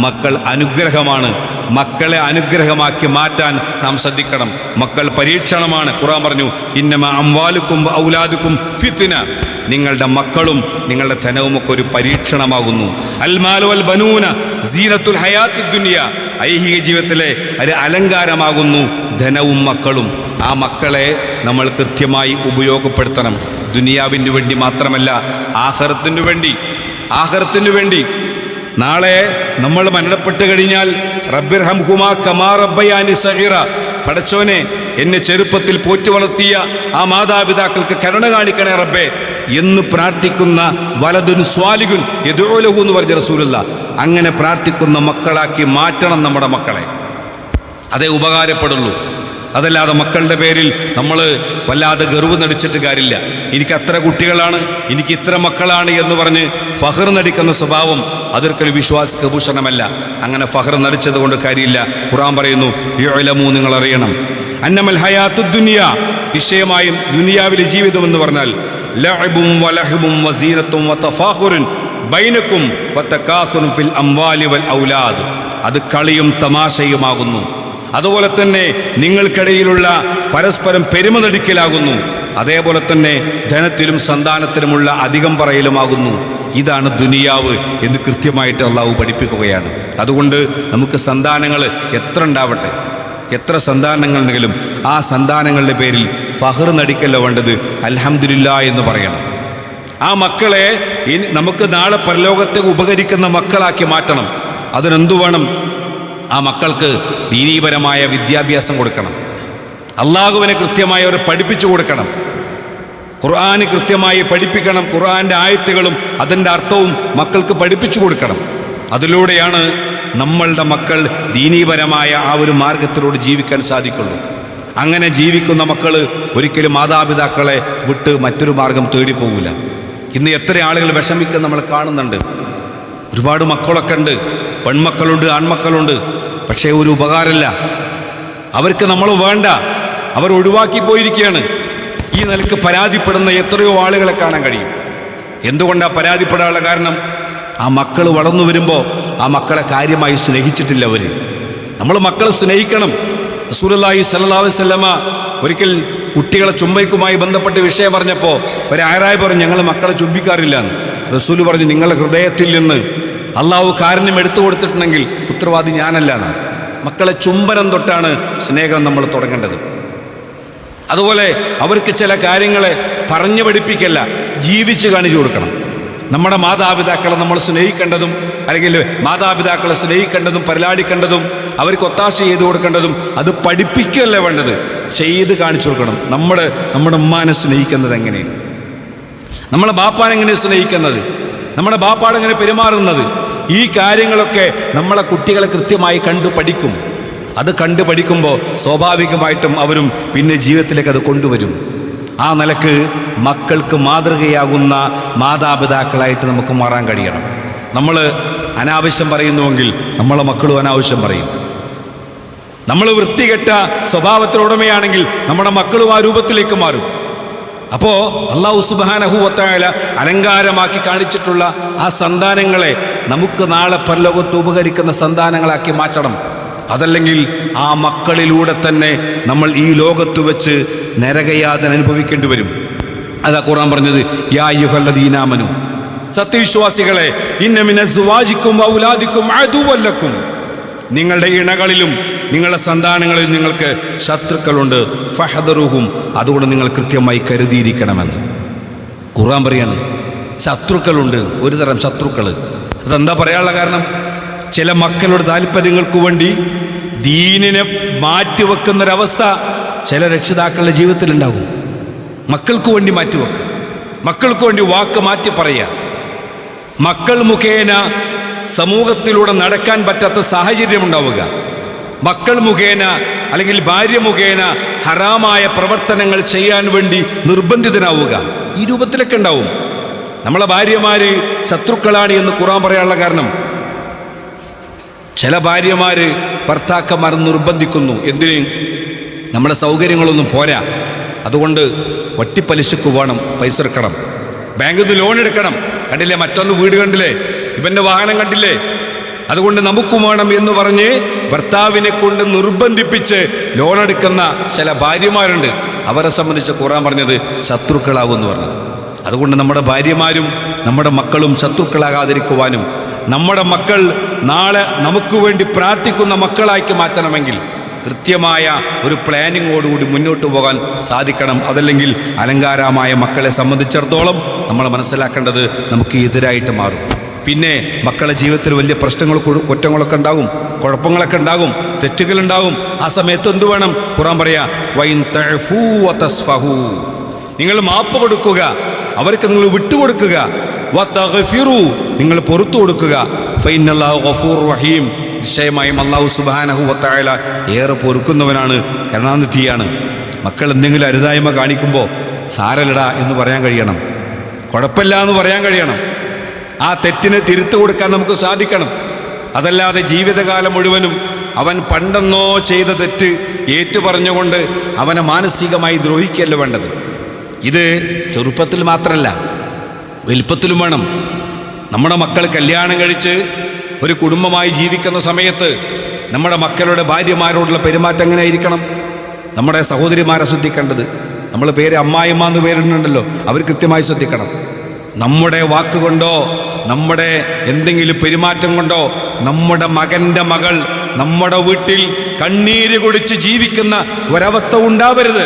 മക്കൾ അനുഗ്രഹമാണ്. മക്കളെ അനുഗ്രഹമാക്കി മാറ്റാൻ നാം ശ്രദ്ധിക്കണം. മക്കൾ പരീക്ഷണമാണ്. ഖുർആൻ പറഞ്ഞു, ഇന്നമാ അംവാലുക്കും ഔലാദുക്കും ഫിത്ന, നിങ്ങളുടെ മക്കളും നിങ്ങളുടെ ധനവുമൊക്കെ ഒരു പരീക്ഷണമാകുന്നു. അൽമാലു വൽ ബനൂന സീനത്തുൽ ഹയാത്തിദ് ദുനിയ, ഐഹിക ജീവിതത്തിലെ ഒരു അലങ്കാരമാകുന്നു ധനവും മക്കളും. ആ മക്കളെ നമ്മൾ കൃത്യമായി ഉപയോഗപ്പെടുത്തണം. ദുനിയാവിന് വേണ്ടി മാത്രമല്ല, ആഖിറത്തിനു വേണ്ടി. നാളെ നമ്മൾ മരണപ്പെട്ട് കഴിഞ്ഞാൽ റബ്ബിർഹംഹുമാ കമാ റബ്ബയാനി സഗീറ, പടച്ചോനെ എന്നെ ചെറുപ്പത്തിൽ പോറ്റി വളർത്തിയ ആ മാതാപിതാക്കൾക്ക് കരുണ കാണിക്കണേ റബ്ബേ എന്ന് പ്രാർത്ഥിക്കുന്ന വലതുൻ സ്വാലിഹുൻ യദ്ഉ ലഹു എന്ന് പറഞ്ഞ റസൂലുള്ളാഹി. അങ്ങനെ പ്രാർത്ഥിക്കുന്ന മക്കളാക്കി മാറ്റണം നമ്മുടെ മക്കളെ. അതേ ഉപകാരപ്പെടുള്ളൂ. അതല്ലാതെ മക്കളുടെ പേരിൽ നമ്മൾ വല്ലാതെ ഗർവ് നടിച്ചിട്ട് കാര്യമില്ല. എനിക്ക് അത്ര കുട്ടികളാണ്, എനിക്ക് ഇത്ര മക്കളാണ് എന്ന് പറഞ്ഞ് ഫഖർ നടിക്കുന്ന സ്വഭാവം അതൊരിക്കലും വിശ്വാസിക്ക് ഭൂഷണമല്ല. അങ്ങനെ ഫഖർ നടിച്ചത് കൊണ്ട് കാര്യമില്ല. ഖുർആൻ പറയുന്നു, യഅലമു, നിങ്ങൾ അറിയണം, അന്നമൽ ഹയാത്തുദ് ദുനിയ, നിശ്ചയമായും ദുനിയാവിലെ ജീവിതം എന്ന് പറഞ്ഞാൽ ലഅബും വലഹബും വസീനത്തും വതഫാഖുറുൻ ബൈനക്കും വതകാസുറുൻ ഫിൽ അംവാലി വൽ ഔലാദ്, അത് കളിയും തമാശയുമാകുന്നു. അതുപോലെ തന്നെ നിങ്ങൾക്കിടയിലുള്ള പരസ്പരം പെരുമ നടിക്കലാകുന്നു. അതേപോലെ തന്നെ ധനത്തിലും സന്താനത്തിലുമുള്ള അധികം പറയലുമാകുന്നു. ഇതാണ് ദുനിയാവ് എന്ന് കൃത്യമായിട്ട് അള്ളാഹു പഠിപ്പിക്കുകയാണ്. അതുകൊണ്ട് നമുക്ക് സന്താനങ്ങൾ എത്ര ഉണ്ടാവട്ടെ, എത്ര സന്താനങ്ങളുണ്ടെങ്കിലും ആ സന്താനങ്ങളുടെ പേരിൽ ഫഖർ നടിക്കല്ല വേണ്ടത്, അൽഹംദുലില്ലാ എന്ന് പറയണം. ആ മക്കളെ നമുക്ക് നാളെ പരലോകത്തെ ഉപകരിക്കുന്ന മക്കളാക്കി മാറ്റണം. അതിനെന്തു വേണം? ആ മക്കൾക്ക് ദീനീപരമായ വിദ്യാഭ്യാസം കൊടുക്കണം. അള്ളാഹുവിനെ കൃത്യമായി അവർ പഠിപ്പിച്ചു കൊടുക്കണം. ഖുർആന് കൃത്യമായി പഠിപ്പിക്കണം. ഖുർആന്റെ ആയത്തുകളും അതിൻ്റെ അർത്ഥവും മക്കൾക്ക് പഠിപ്പിച്ചു കൊടുക്കണം. അതിലൂടെയാണ് നമ്മളുടെ മക്കൾ ദീനീപരമായ ആ ഒരു മാർഗത്തിലൂടെ ജീവിക്കാൻ സാധിക്കുള്ളൂ. അങ്ങനെ ജീവിക്കുന്ന മക്കൾ ഒരിക്കലും മാതാപിതാക്കളെ വിട്ട് മറ്റൊരു മാർഗം തേടിപ്പോകില്ല. ഇന്ന് എത്ര ആളുകൾ വിഷമിക്കാൻ നമ്മൾ കാണുന്നുണ്ട്. ഒരുപാട് മക്കളൊക്കെ ഉണ്ട്, പെൺമക്കളുണ്ട്, ആൺമക്കളുണ്ട്. പക്ഷേ ഒരു ഉപകാരമില്ല. അവർക്ക് നമ്മൾ വേണ്ട, അവർ ഒഴിവാക്കി പോയിരിക്കുകയാണ്. ഈ നിലക്ക് പരാതിപ്പെടുന്ന എത്രയോ ആളുകളെ കാണാൻ കഴിയും. എന്തുകൊണ്ടാണ് പരാതിപ്പെടാനുള്ള കാരണം? ആ മക്കൾ വളർന്നു വരുമ്പോൾ ആ മക്കളെ കാര്യമായി സ്നേഹിച്ചിട്ടില്ല അവർ. നമ്മൾ മക്കളെ സ്നേഹിക്കണം. റസൂലുള്ളാഹി സ്വല്ലല്ലാഹു അലൈഹി വസല്ലമ ഒരിക്കൽ കുട്ടികളെ ചുംബനവുമായി ബന്ധപ്പെട്ട വിഷയം പറഞ്ഞപ്പോൾ ഒരു ആരായ പറഞ്ഞു, ഞങ്ങൾ മക്കളെ ചുംബിക്കാറില്ല എന്ന്. റസൂൽ പറഞ്ഞു, നിങ്ങളുടെ ഹൃദയത്തിൽ നിന്ന് അള്ളാഹു കാരുണ്യം എടുത്തു കൊടുത്തിട്ടുണ്ടെങ്കിൽ ഉത്തരവാദി ഞാനല്ല എന്നാണ്. മക്കളെ ചുംബനം തൊട്ടാണ് സ്നേഹം നമ്മൾ തുടങ്ങേണ്ടത്. അതുപോലെ അവർക്ക് ചില കാര്യങ്ങളെ പറഞ്ഞു പഠിപ്പിക്കല്ല, ജീവിച്ച് കാണിച്ചു കൊടുക്കണം. നമ്മുടെ മാതാപിതാക്കളെ നമ്മൾ സ്നേഹിക്കേണ്ടതും അല്ലെങ്കിൽ മാതാപിതാക്കളെ സ്നേഹിക്കേണ്ടതും പരിലാളിക്കേണ്ടതും അവർക്ക് ഒത്താശ ചെയ്തു കൊടുക്കേണ്ടതും അത് പഠിപ്പിക്കുകയല്ല വേണ്ടത്, ചെയ്ത് കാണിച്ചു കൊടുക്കണം. നമ്മുടെ ഉമ്മാനെ സ്നേഹിക്കുന്നത് എങ്ങനെയാണ്, നമ്മളെ ബാപ്പാനെങ്ങനെ സ്നേഹിക്കുന്നത്, നമ്മുടെ ബാപ്പാടെങ്ങനെ പെരുമാറുന്നത്, ഈ കാര്യങ്ങളൊക്കെ നമ്മളെ കുട്ടികളെ കൃത്യമായി കണ്ടു പഠിക്കും. അത് കണ്ടു പഠിക്കുമ്പോൾ സ്വാഭാവികമായിട്ടും അവരും പിന്നെ ജീവിതത്തിലേക്ക് അത് കൊണ്ടുവരും. ആ നിലക്ക് മക്കൾക്ക് മാതൃകയാകുന്ന മാതാപിതാക്കളായിട്ട് നമുക്ക് മാറാൻ കഴിയണം. നമ്മൾ അനാവശ്യം പറയുന്നുവെങ്കിൽ നമ്മളെ മക്കളും അനാവശ്യം പറയും. നമ്മൾ വൃത്തികെട്ട സ്വഭാവത്തിനുടമയാണെങ്കിൽ നമ്മുടെ മക്കളും ആ രൂപത്തിലേക്ക് മാറും. അപ്പോൾ അല്ലാഹു സുബ്ഹാനഹു വ തആല അലങ്കാരമാക്കി കാണിച്ചിട്ടുള്ള ആ സന്താനങ്ങളെ നമുക്ക് നാളെ പരലോകത്ത് ഉപകരിക്കുന്ന സന്താനങ്ങളാക്കി മാറ്റണം. അതല്ലെങ്കിൽ ആ മക്കളിലൂടെ തന്നെ നമ്മൾ ഈ ലോകത്ത് വെച്ച് നരകയാതന അനുഭവിക്കേണ്ടി വരും. അതാ ഖുർആൻ പറഞ്ഞത്, യാ അയ്യുഹല്ലദീന ആമനു, സത്യവിശ്വാസികളെ, ഇന്ന മിന അസ്വാജിക്കും വഔലാദിക്കും അദുവ്വൻ ലക്കും, നിങ്ങളുടെ ഇണകളിലും നിങ്ങളുടെ സന്താനങ്ങളിലും നിങ്ങൾക്ക് ശത്രുക്കളുണ്ട്, ഫഹദറുഹും, അതുകൊണ്ട് നിങ്ങൾ കൃത്യമായി കരുതിയിരിക്കണമെന്ന് ഖുർആൻ പറയാണ്. ശത്രുക്കളുണ്ട്, ഒരു തരം ശത്രുക്കൾ. അതെന്താ പറയാനുള്ള കാരണം? ചില മക്കളുടെ താല്പര്യങ്ങൾക്ക് വേണ്ടി ദീനിനെ മാറ്റിവെക്കുന്നൊരവസ്ഥ ചില രക്ഷിതാക്കളുടെ ജീവിതത്തിലുണ്ടാകും. മക്കൾക്ക് വേണ്ടി മാറ്റിവെക്കുക, മക്കൾക്ക് വേണ്ടി വാക്ക് മാറ്റി പറയുക, മക്കൾ മുഖേന സമൂഹത്തിലൂടെ നടക്കാൻ പറ്റാത്ത സാഹചര്യം ഉണ്ടാവുക, മക്കൾ മുഖേന അല്ലെങ്കിൽ ഭാര്യ മുഖേന ഹറാമായ പ്രവർത്തനങ്ങൾ ചെയ്യാൻ വേണ്ടി നിർബന്ധിതനാവുക, ഈ രൂപത്തിലൊക്കെ ഉണ്ടാവും. നമ്മളെ ഭാര്യമാര് ശത്രുക്കളാണ് എന്ന് ഖുർആൻ പറയാനുള്ള കാരണം, ചില ഭാര്യമാര് ഭർത്താക്കന്മാർ നിർബന്ധിക്കുന്നു. എന്തിന്? നമ്മുടെ സൗകര്യങ്ങളൊന്നും പോരാ, അതുകൊണ്ട് വട്ടിപ്പലിശക്ക് വേണം, പൈസ എടുക്കണം, ബാങ്കിൽ നിന്ന് ലോൺ എടുക്കണം, കണ്ടില്ലേ മറ്റൊന്ന് വീട് കണ്ടില്ലേ, ഇവൻ്റെ വാഹനം കണ്ടില്ലേ, അതുകൊണ്ട് നമുക്കും വേണം എന്ന് പറഞ്ഞ് ഭർത്താവിനെ കൊണ്ട് നിർബന്ധിപ്പിച്ച് ലോൺ എടുക്കുന്ന ചില ഭാര്യമാരുണ്ട്. അവരെ സംബന്ധിച്ച് ഖുർആൻ പറഞ്ഞത് ശത്രുക്കളാവും എന്ന് പറഞ്ഞത്. അതുകൊണ്ട് നമ്മുടെ ഭാര്യമാരും നമ്മുടെ മക്കളും ശത്രുക്കളാകാതിരിക്കുവാനും നമ്മുടെ മക്കൾ നാളെ നമുക്ക് വേണ്ടി പ്രാർത്ഥിക്കുന്ന മക്കളാക്കി മാറ്റണമെങ്കിൽ കൃത്യമായ ഒരു പ്ലാനിങ്ങോടുകൂടി മുന്നോട്ട് പോകാൻ സാധിക്കണം. അതല്ലെങ്കിൽ അലങ്കാരമായ മക്കളെ സംബന്ധിച്ചിടത്തോളം നമ്മൾ മനസ്സിലാക്കേണ്ടത് നമുക്ക് എതിരായിട്ട് മാറും. പിന്നെ മക്കളുടെ ജീവിതത്തിൽ വലിയ പ്രശ്നങ്ങൾ, കുറ്റങ്ങളൊക്കെ ഉണ്ടാകും, കുഴപ്പങ്ങളൊക്കെ ഉണ്ടാകും, തെറ്റുകളുണ്ടാകും. ആ സമയത്ത് എന്തു വേണം? ഖുർആൻ പറയാ, വൈൻ തഅഫൂ വതസ്ഫഹൂ, നിങ്ങൾ മാപ്പ് കൊടുക്കുക, അവർക്ക് നിങ്ങൾ വിട്ടുകൊടുക്കുക, വതഗ്ഫിറൂ, നിങ്ങൾ പുറത്തു കൊടുക്കുക, ഫഇന്നല്ലാഹു ഗഫൂറുർ റഹീം, നിശ്ചയമായും അല്ലാഹു സുബ്ഹാനഹു വ തആല ഏറെ പൊറുക്കുന്നവനാണ്, കരുണാനിധിയാണ്. മക്കൾ എന്തെങ്കിലും അരുതായ്മ കാണിക്കുമ്പോൾ സാരല്ലടാ എന്ന് പറയാൻ കഴിയണം, കുഴപ്പമില്ല എന്ന് പറയാൻ കഴിയണം. ആ തെറ്റിന് തിരുത്തു കൊടുക്കാൻ നമുക്ക് സാധിക്കണം. അതല്ലാതെ ജീവിതകാലം മുഴുവനും അവൻ പണ്ടെന്നോ ചെയ്ത തെറ്റ് ഏറ്റുപറഞ്ഞുകൊണ്ട് അവനെ മാനസികമായി ദ്രോഹിക്കല്ല വേണ്ടത്. ഇത് ചെറുപ്പത്തിൽ മാത്രമല്ല, വലിപ്പത്തിലും വേണം. നമ്മുടെ മക്കൾ കല്യാണം കഴിച്ച് ഒരു കുടുംബമായി ജീവിക്കുന്ന സമയത്ത് നമ്മുടെ മക്കളുടെ ഭാര്യമാരോടുള്ള പെരുമാറ്റം എങ്ങനെ ആയിരിക്കണം? നമ്മുടെ സഹോദരിമാരെ ശ്രദ്ധിക്കേണ്ടത്, നമ്മൾ പേര് അമ്മായിമ്മ എന്ന് പേരിടുന്നുണ്ടല്ലോ, അവർ കൃത്യമായി ശ്രദ്ധിക്കണം. നമ്മുടെ വാക്കുകൊണ്ടോ നമ്മുടെ എന്തെങ്കിലും പെരുമാറ്റം കൊണ്ടോ നമ്മുടെ മകൻ്റെ മകൾ നമ്മുടെ വീട്ടിൽ കണ്ണീര് കുടിച്ച് ജീവിക്കുന്ന ഒരവസ്ഥ ഉണ്ടാവരുത്.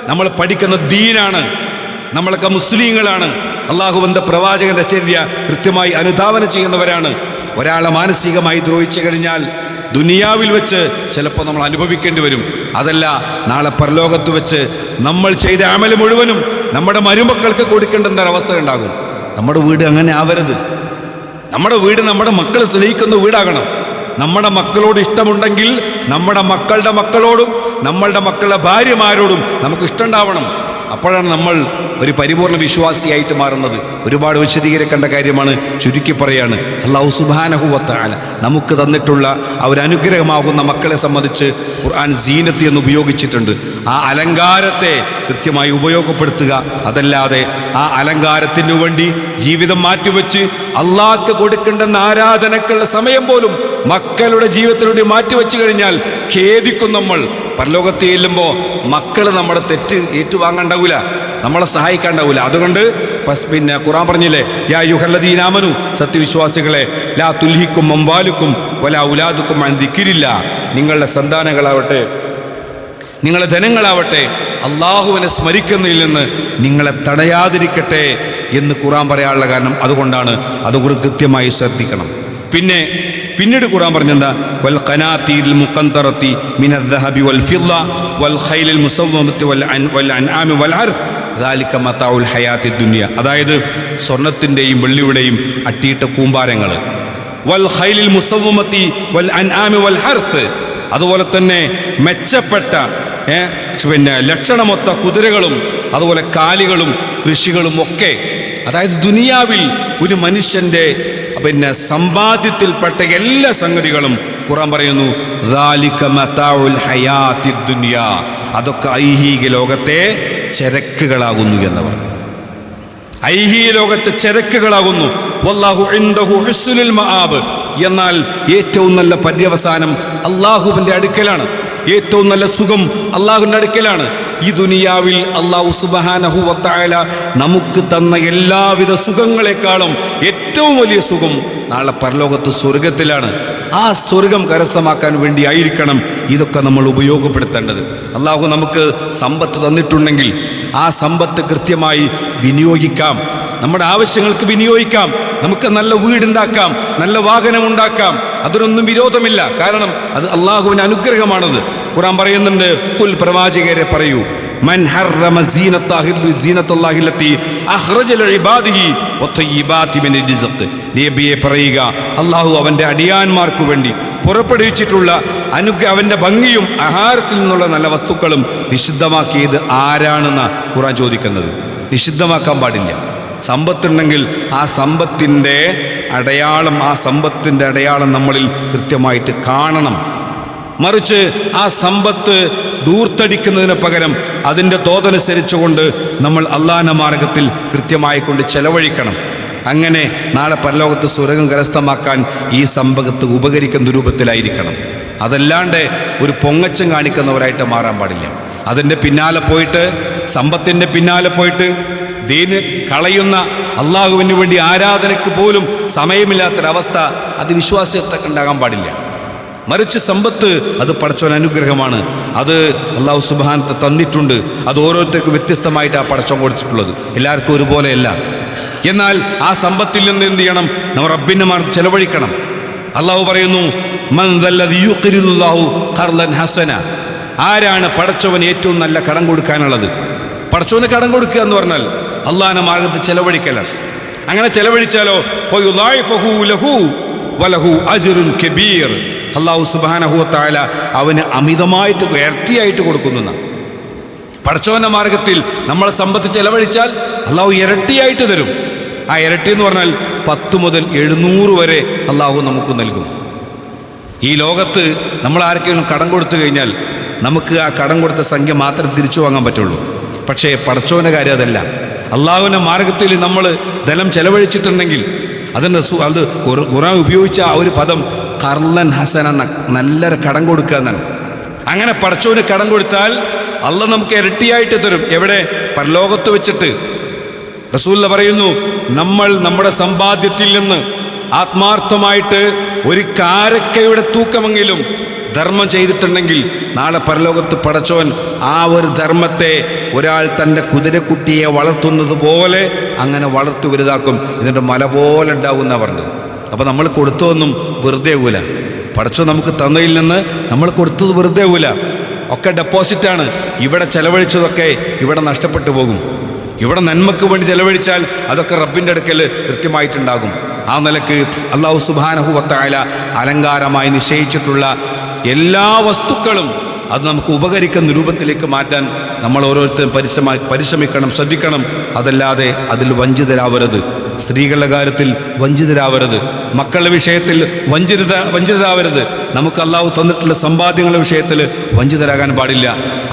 നമ്മൾ പഠിക്കുന്ന ദീനാണ്, നമ്മളൊക്കെ മുസ്ലിങ്ങളാണ്, അള്ളാഹുവിൻ്റെ പ്രവാചകന്റെ ചര്യ കൃത്യമായി അനുധാവനം ചെയ്യുന്നവരാണ്. ഒരാളെ മാനസികമായി ദ്രോഹിച്ചു കഴിഞ്ഞാൽ ദുനിയാവിൽ വെച്ച് ചിലപ്പോൾ നമ്മൾ അനുഭവിക്കേണ്ടി വരും. അതല്ല, നാളെ പരലോകത്ത് വെച്ച് നമ്മൾ ചെയ്ത അമല് മുഴുവനും നമ്മുടെ മരുമക്കൾക്ക് കൊടുക്കേണ്ട ഒരവസ്ഥ ഉണ്ടാകും. നമ്മുടെ വീട് അങ്ങനെ ആവരുത്. നമ്മുടെ വീട് നമ്മുടെ മക്കൾ സ്നേഹിക്കുന്ന വീടാകണം. നമ്മുടെ മക്കളോട് ഇഷ്ടമുണ്ടെങ്കിൽ നമ്മുടെ മക്കളുടെ മക്കളോടും നമ്മളുടെ മക്കളുടെ ഭാര്യമാരോടും നമുക്ക് ഇഷ്ടമുണ്ടാവണം. അപ്പോഴാണ് നമ്മൾ ഒരു പരിപൂർണ്ണ വിശ്വാസിയായിട്ട് മാറുന്നത്. ഒരുപാട് വിശദീകരിക്കേണ്ട കാര്യമാണ്, ചുരുക്കി പറയാണ്. അല്ലാഹു സുബ്ഹാനഹു വ തആല നമുക്ക് തന്നിട്ടുള്ള ആ ഒരു അനുഗ്രഹമാകുന്ന മക്കളെ സംബന്ധിച്ച് ഖുർആൻ സീനത്ത് എന്ന് ഉപയോഗിച്ചിട്ടുണ്ട്. ആ അലങ്കാരത്തെ കൃത്യമായി ഉപയോഗപ്പെടുത്തുക. അതല്ലാതെ ആ അലങ്കാരത്തിനു വേണ്ടി ജീവിതം മാറ്റിവെച്ച് അള്ളാഹ്ക്ക് കൊടുക്കേണ്ടെന്ന ആരാധനക്കുള്ള സമയം പോലും മക്കളുടെ ജീവിതത്തിനു വേണ്ടി മാറ്റിവെച്ചു കഴിഞ്ഞാൽ ഖേദിക്കും നമ്മൾ. പരലോകത്ത് ചെല്ലുമ്പോൾ മക്കൾ നമ്മുടെ തെറ്റ് ഏറ്റുവാങ്ങണ്ടാവില്ല, നമ്മളെ സഹായിക്കാണ്ടാവില്ല. അതുകൊണ്ട് പിന്നെ ഖുർആൻ പറഞ്ഞില്ലേ, യാ അയ്യുഹല്ലദീന ആമനു, സത്യവിശ്വാസികളെ, ലാ തുൽഹിക്കും അംവാലുക്കും വലാ ഔലാദുക്കും അൻ ദിക്രില്ലാ, നിങ്ങളുടെ സന്താനങ്ങളാവട്ടെ നിങ്ങളുടെ ധനങ്ങളാവട്ടെ അള്ളാഹുവിനെ സ്മരിക്കുന്നതിൽ നിന്ന് നിങ്ങളെ തടയാതിരിക്കട്ടെ എന്ന് ഖുർആൻ പറയാനുള്ള കാരണം അതുകൊണ്ടാണ്. അതുകൊണ്ട് കൃത്യമായി ശ്രദ്ധിക്കണം. പിന്നീട് ഖുർആൻ പറഞ്ഞെന്താ, വൽ ഖനാതീരിൽ മുഖന്തറത്തി മിനൽ ദഹബി വൽ ഫിദ്ദ വൽ ഖൈലിൽ മുസവ്വമത്തി വൽ അൻആമി വൽ ഹർസ് ദാലിക മതാഉൽ ഹയാത്തി ദുനിയ, അതായത് സ്വർണത്തിൻ്റെയും വെള്ളിയുടെയും അട്ടിയിട്ട കൂമ്പാരങ്ങൾ, വൽ ഖൈലിൽ മുസവ്വമത്തി വൽ അൻആമി വൽ ഹർസ്, അതുപോലെ തന്നെ മെച്ചപ്പെട്ട ലക്ഷണമൊത്ത കുതിരകളും അതുപോലെ കാലികളും കൃഷികളും ഒക്കെ. അതായത് ദുനിയാവിൽ ഒരു മനുഷ്യൻ്റെ പിന്നെ സമ്പാദ്യത്തിൽപ്പെട്ട എല്ലാ സംഗതികളും ഖുർആൻ പറയുന്നു ദാലിക മതാഉൽ ഹയാത്തിദ് ദുനിയ, അതൊക്കെ ഐഹിക ലോകത്തെ ചരക്കുകളാകുന്നു എന്ന് പറഞ്ഞു. ഐഹിക ലോകത്തെ ചരക്കുകളാകുന്നു. വല്ലാഹു ഇൻദഹു ഹുസ്നുൽ മആബ്, എന്നാൽ ഏറ്റവും നല്ല പര്യവസാനം അള്ളാഹുവിൻ്റെ അടുക്കലാണ്. ഏറ്റവും നല്ല സുഖം അള്ളാഹുവിൻ്റെ അടുക്കലാണ്. ഈ ദുനിയാവിൽ അള്ളാഹു സുബ്ഹാനഹു വ തആല നമുക്ക് തന്ന എല്ലാവിധ സുഖങ്ങളെക്കാളും ഏറ്റവും വലിയ സുഖം നാളെ പരലോകത്ത് സ്വർഗത്തിലാണ്. ആ സ്വർഗം കരസ്ഥമാക്കാൻ വേണ്ടി ആയിരിക്കണം ഇതൊക്കെ നമ്മൾ ഉപയോഗപ്പെടുത്തേണ്ടത്. അള്ളാഹു നമുക്ക് സമ്പത്ത് തന്നിട്ടുണ്ടെങ്കിൽ ആ സമ്പത്ത് കൃത്യമായി വിനിയോഗിക്കാം, നമ്മുടെ ആവശ്യങ്ങൾക്ക് വിനിയോഗിക്കാം. നമുക്ക് നല്ല വീടുണ്ടാക്കാം, നല്ല വാഹനമുണ്ടാക്കാം, അതിനൊന്നും വിരോധമില്ല. കാരണം അത് അള്ളാഹുവിൻ്റെ അനുഗ്രഹമാണത്. ഖുർആൻ പറയുന്നുണ്ട്, ഖുൽ, പ്രവാചകരെ പറയൂ, മൻ ഹറമ സീനത്തല്ലാഹി ലത്തി അഖ്റജ ലിഇബാദിഹി വത്തയ്യിബാതി മിന റിസ്ഖ്. നബിയെ പറയുക, അള്ളാഹു അവൻ്റെ അടിയാന്മാർക്ക് വേണ്ടി പുറപ്പെടുവിച്ചിട്ടുള്ള അവൻ്റെ ഭംഗിയും ആഹാരത്തിൽ നിന്നുള്ള നല്ല വസ്തുക്കളും നിഷിദ്ധമാക്കിയത് ആരാണെന്ന് ഖുർആൻ ചോദിക്കുന്നത്. നിഷിദ്ധമാക്കാൻ പാടില്ല. സമ്പത്തുണ്ടെങ്കിൽ ആ സമ്പത്തിൻ്റെ അടയാളം നമ്മളിൽ കൃത്യമായിട്ട് കാണണം. മറിച്ച് ആ സമ്പത്ത് ദൂർത്തടിക്കുന്നതിന് പകരം അതിൻ്റെ തോതനുസരിച്ചുകൊണ്ട് നമ്മൾ അള്ളാഹുവിൻ്റെ മാർഗത്തിൽ കൃത്യമായി കൊണ്ട് ചെലവഴിക്കണം. അങ്ങനെ നാളെ പരലോകത്ത് സ്വർഗ്ഗം കരസ്ഥമാക്കാൻ ഈ സമ്പത്ത് ഉപകരിക്കുന്ന രൂപത്തിലായിരിക്കണം. അതല്ലാണ്ട് ഒരു പൊങ്ങച്ചം കാണിക്കുന്നവരായിട്ട് മാറാൻ പാടില്ല. അതിൻ്റെ പിന്നാലെ പോയിട്ട്, സമ്പത്തിൻ്റെ പിന്നാലെ പോയിട്ട് ദീന് കളയുന്ന, അള്ളാഹുവിന് വേണ്ടി ആരാധനയ്ക്ക് പോലും സമയമില്ലാത്തൊരവസ്ഥ അത് വിശ്വാസത്തൊക്കെ ഉണ്ടാകാൻ പാടില്ല. മറിച്ച് സമ്പത്ത് അത് പടച്ചോൻ അനുഗ്രഹമാണ്. അത് അള്ളാഹു സുബ്ഹാനഹു തന്നിട്ടുണ്ട്. അത് ഓരോരുത്തർക്കും വ്യത്യസ്തമായിട്ട് ആ പടച്ചോൻ കൊടുത്തിട്ടുള്ളത്, എല്ലാവർക്കും ഒരുപോലെയല്ല. എന്നാൽ ആ സമ്പത്തിൽ നിന്ന് എന്ത് ചെയ്യണം? നമ്മൾ റബ്ബിൻ്റെ മാർഗ്ഗത്തിൽ ചെലവഴിക്കണം. അള്ളാഹു പറയുന്നു, മൻ ദല്ലദി യുഖ്രിദുല്ലാഹു ഖർളൻ ഹസന, ആരാണ് പടച്ചവന് ഏറ്റവും നല്ല കടം കൊടുക്കാനുള്ളത്? പടച്ചവന് കടം കൊടുക്കുക എന്ന് പറഞ്ഞാൽ അള്ളാഹിൻ്റെ മാർഗ്ഗത്തിൽ ചെലവഴിക്കലാണ്. അങ്ങനെ ചെലവഴിച്ചാലോ ഫയുളായിഫഹു ലഹു വലഹു അജ്റുൻ കബീർ, അള്ളാഹു സുബ്ഹാനഹു വ തആല അവന് അമിതമായിട്ട് ഇരട്ടിയായിട്ട് കൊടുക്കുന്നു. പടച്ചവൻ്റെ മാർഗത്തിൽ നമ്മൾ സമ്പത്ത് ചെലവഴിച്ചാൽ അള്ളാഹു ഇരട്ടിയായിട്ട് തരും. ആ ഇരട്ടി എന്ന് പറഞ്ഞാൽ 10 മുതൽ 700 വരെ അള്ളാഹു നമുക്ക് നൽകും. ഈ ലോകത്ത് നമ്മൾ ആർക്കെങ്കിലും കടം കൊടുത്തു കഴിഞ്ഞാൽ നമുക്ക് ആ കടം കൊടുത്ത സംഖ്യ മാത്രമേ തിരിച്ചു വാങ്ങാൻ പറ്റുള്ളൂ. പക്ഷേ പടച്ചവൻ്റെ കാര്യം അതല്ല. അള്ളാഹുവിൻ്റെ മാർഗത്തിൽ നമ്മൾ ധനം ചെലവഴിച്ചിട്ടുണ്ടെങ്കിൽ അത് ഖുർആൻ ഉപയോഗിച്ച ആ ഒരു പദം ഖർളൻ ഹസന, നല്ലൊരു കടം കൊടുക്കുക എന്നാണ്. അങ്ങനെ പടച്ചവന് കടം കൊടുത്താൽ അള്ളാഹ് നമുക്ക് ഇരട്ടിയായിട്ട് തരും. എവിടെ? പരലോകത്ത് വെച്ചിട്ട്. റസൂലുള്ളാഹി പറയുന്നു, നമ്മൾ നമ്മുടെ സമ്പാദ്യത്തിൽ നിന്ന് ആത്മാർത്ഥമായിട്ട് ഒരു കാരക്കയുടെ തൂക്കമെങ്കിലും ധർമ്മം ചെയ്തിട്ടുണ്ടെങ്കിൽ നാളെ പരലോകത്ത് പടച്ചോൻ ആ ഒരു ധർമ്മത്തെ ഒരാൾ തൻ്റെ കുതിരക്കുട്ടിയെ വളർത്തുന്നത് പോലെ അങ്ങനെ വളർത്തു വലുതാക്കും. ഇതിൻ്റെ മല പോലെ ഉണ്ടാകുന്ന പറഞ്ഞത്. അപ്പോൾ നമ്മൾ കൊടുത്തതൊന്നും വെറുതെ ആവൂല. പടച്ചോൻ നമുക്ക് തന്നതിൽ നിന്ന് നമ്മൾ കൊടുത്തത് വെറുതെ ആവൂല. ഒക്കെ ഡെപ്പോസിറ്റാണ്. ഇവിടെ ചെലവഴിച്ചതൊക്കെ ഇവിടെ നഷ്ടപ്പെട്ടു പോകും. ഇവിടെ നന്മക്ക് വേണ്ടി ചെലവഴിച്ചാൽ അതൊക്കെ റബ്ബിൻ്റെ അടുക്കൽ കൃത്യമായിട്ടുണ്ടാകും. ആ നിലക്ക് അല്ലാഹു സുബ്ഹാനഹു വ തആല അലങ്കാരമായി നിശ്ചയിച്ചിട്ടുള്ള എല്ലാ വസ്തുക്കളും അത് നമുക്ക് ഉപകരിക്കുന്ന രൂപത്തിലേക്ക് മാറ്റാൻ നമ്മൾ ഓരോരുത്തരും പരിശ്രമിക്കണം, ശ്രദ്ധിക്കണം. അതല്ലാതെ അതിൽ വഞ്ചിതരാവരുത്. സ്ത്രീകളുടെ കാര്യത്തിൽ വഞ്ചിതരാവരുത്. മക്കളുടെ വിഷയത്തിൽ വഞ്ചിതരാവരുത്. നമുക്ക് അള്ളാഹു തന്നിട്ടുള്ള സമ്പാദ്യങ്ങളുടെ വിഷയത്തിൽ വഞ്ചിതരാകാൻ പാടില്ല.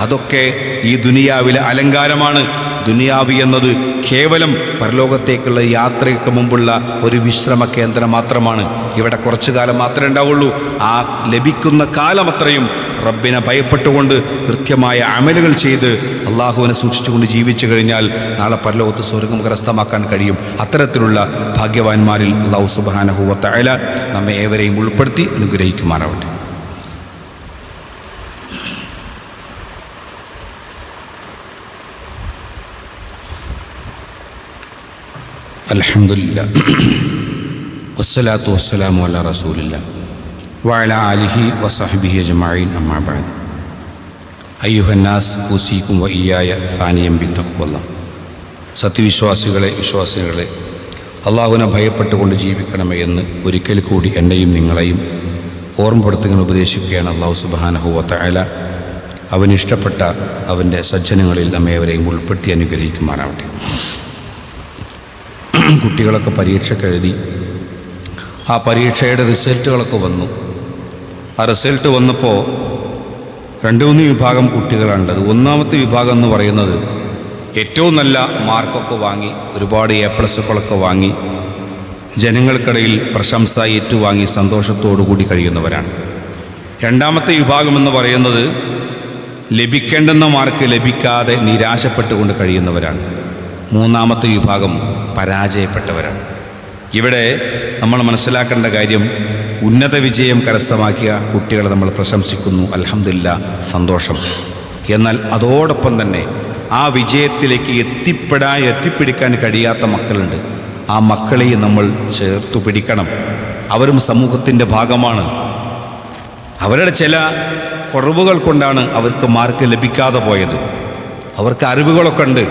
അതൊക്കെ ഈ ദുനിയാവിലെ അലങ്കാരമാണ്. ദുനിയാവി എന്നത് കേവലം പരലോകത്തേക്കുള്ള യാത്രയ്ക്ക് മുമ്പുള്ള ഒരു വിശ്രമ കേന്ദ്രം മാത്രമാണ്. ഇവിടെ കുറച്ചു കാലം മാത്രമേ ഉണ്ടാവുള്ളൂ. ആ ലഭിക്കുന്ന കാലം അത്രയും റബ്ബിനെ ഭയപ്പെട്ടുകൊണ്ട് കൃത്യമായ അമലുകൾ ചെയ്ത് അള്ളാഹുവിനെ സൂക്ഷിച്ചുകൊണ്ട് ജീവിച്ചു കഴിഞ്ഞാൽ നാളെ പരലോകത്ത് സ്വർഗ്ഗം കരസ്ഥമാക്കാൻ കഴിയും. അത്തരത്തിലുള്ള ഭാഗ്യവാന്മാരിൽ അള്ളാഹു സുബ്ഹാനഹു വ തആല നമ്മെ ഏവരെയും ഉൾപ്പെടുത്തി അനുഗ്രഹിക്കുമാറാവട്ടെ. അൽഹംദുലില്ലാ വസ്സലാത്തു വസ്സലാമു അലാ റസൂലില്ലാ വഅലാ ആലിഹി വസഹ്ബിഹി അജ്മഈൻ അമ്മാ ബഅദ്. അയ്യുഹന്നാസ് ഊസീകും വഇയ്യായ സാനിയം ബിത്തഖ്വല്ലാഹ്. വിശ്വാസികളെ അള്ളാഹുവിനെ ഭയപ്പെട്ടുകൊണ്ട് ജീവിക്കണമേ എന്ന് ഒരിക്കൽ കൂടി എന്നെയും നിങ്ങളെയും ഓർമ്മപ്പെടുത്തുകയും ഉപദേശിക്കുകയാണ് അള്ളാഹു സുബ്ഹാനഹു വ തആല. അവനിഷ്ടപ്പെട്ട അവൻ്റെ സജ്ജനങ്ങളിൽ നമ്മേവരെയും ഉൾപ്പെടുത്തി അനുഗ്രഹിക്കുമാറാവട്ടെ. കുട്ടികളൊക്കെ പരീക്ഷയ്ക്ക് എഴുതി ആ പരീക്ഷയുടെ റിസൾട്ടുകളൊക്കെ വന്നു. ആ റിസൾട്ട് വന്നപ്പോൾ 2-3 വിഭാഗം കുട്ടികളാണുള്ളത്. ഒന്നാമത്തെ വിഭാഗം എന്ന് പറയുന്നത് ഏറ്റവും നല്ല മാർക്കൊക്കെ വാങ്ങി, ഒരുപാട് A+കളൊക്കെ വാങ്ങി, ജനങ്ങൾക്കിടയിൽ പ്രശംസ ഏറ്റുവാങ്ങി സന്തോഷത്തോടു കൂടി കഴിയുന്നവരാണ്. രണ്ടാമത്തെ വിഭാഗം എന്ന് പറയുന്നത് ലഭിക്കേണ്ടുന്ന മാർക്ക് ലഭിക്കാതെ നിരാശപ്പെട്ടുകൊണ്ട് കഴിയുന്നവരാണ്. മൂന്നാമത്തെ വിഭാഗം പരാജയപ്പെട്ടവരാണ്. ഇവിടെ നമ്മൾ മനസ്സിലാക്കേണ്ട കാര്യം, ഉന്നത വിജയം കരസ്ഥമാക്കിയ കുട്ടികളെ നമ്മൾ പ്രശംസിക്കുന്നു, അൽഹംദുലില്ലാ, സന്തോഷം. എന്നാൽ അതോടൊപ്പം തന്നെ ആ വിജയത്തിലേക്ക് എത്തിപ്പിടിക്കാൻ കഴിയാത്ത മക്കളുണ്ട്. ആ മക്കളെയും നമ്മൾ ചേർത്തു പിടിക്കണം. അവരും സമൂഹത്തിൻ്റെ ഭാഗമാണ്. അവരുടെ ചില കുറവുകൾ കൊണ്ടാണ് അവർക്ക് മാർക്ക് ലഭിക്കാതെ പോയത്. അവർക്ക് അറിവുകളൊക്കെ ഉണ്ട്,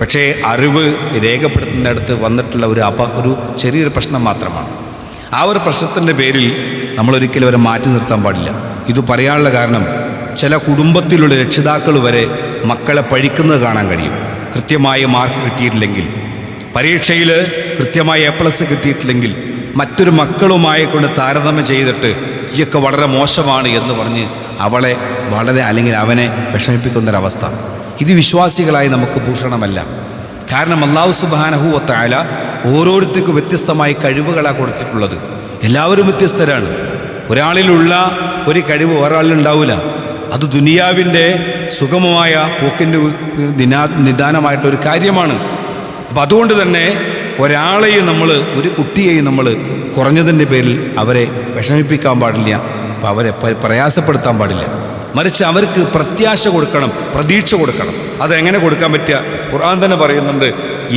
പക്ഷേ അറിവ് രേഖപ്പെടുത്തുന്നിടത്ത് വന്നിട്ടുള്ള ഒരു ചെറിയൊരു പ്രശ്നം മാത്രമാണ്. ആ ഒരു പ്രശ്നത്തിൻ്റെ പേരിൽ നമ്മളൊരിക്കലും അവരെ മാറ്റി നിർത്താൻ പാടില്ല. ഇത് പറയാനുള്ള കാരണം, ചില കുടുംബത്തിലുള്ള രക്ഷിതാക്കൾ വരെ മക്കളെ പഴിക്കുന്നത് കാണാൻ കഴിയും. കൃത്യമായ മാർക്ക് കിട്ടിയിട്ടില്ലെങ്കിൽ, പരീക്ഷയിൽ കൃത്യമായ A+ കിട്ടിയിട്ടില്ലെങ്കിൽ, മറ്റൊരു മക്കളുമായി കൊണ്ട് താരതമ്യം ചെയ്തിട്ട് ഈയൊക്കെ വളരെ മോശമാണ് എന്ന് പറഞ്ഞ് അവളെ അല്ലെങ്കിൽ അവനെ വിഷമിപ്പിക്കുന്നൊരവസ്ഥ. ഇത് വിശ്വാസികളായി നമുക്ക് ഭൂഷണമല്ല. കാരണം അല്ലാഹു സുബ്ഹാനഹു വ തആല ഓരോരുത്തർക്കും വ്യത്യസ്തമായ കഴിവുകളാണ് കൊടുത്തിട്ടുള്ളത്. എല്ലാവരും വ്യത്യസ്തരാണ്. ഒരാളിലുള്ള ഒരു കഴിവ് ഒരാളിലുണ്ടാവില്ല. അത് ദുനിയാവിൻ്റെ സുഗമമായ പോക്കിൻ്റെ നിദാനമായിട്ടൊരു കാര്യമാണ്. അപ്പം അതുകൊണ്ട് തന്നെ ഒരാളെയും ഒരു കുട്ടിയെയും നമ്മൾ കുറഞ്ഞതിൻ്റെ പേരിൽ അവരെ വിഷമിപ്പിക്കാൻ പാടില്ല, അപ്പം അവരെ പ്രയാസപ്പെടുത്താൻ പാടില്ല. മറിച്ച് അവർക്ക് പ്രത്യാശ കൊടുക്കണം, പ്രതീക്ഷ കൊടുക്കണം. അതെങ്ങനെ കൊടുക്കാൻ പറ്റുക? ഖുർആൻ തന്നെ പറയുന്നുണ്ട്,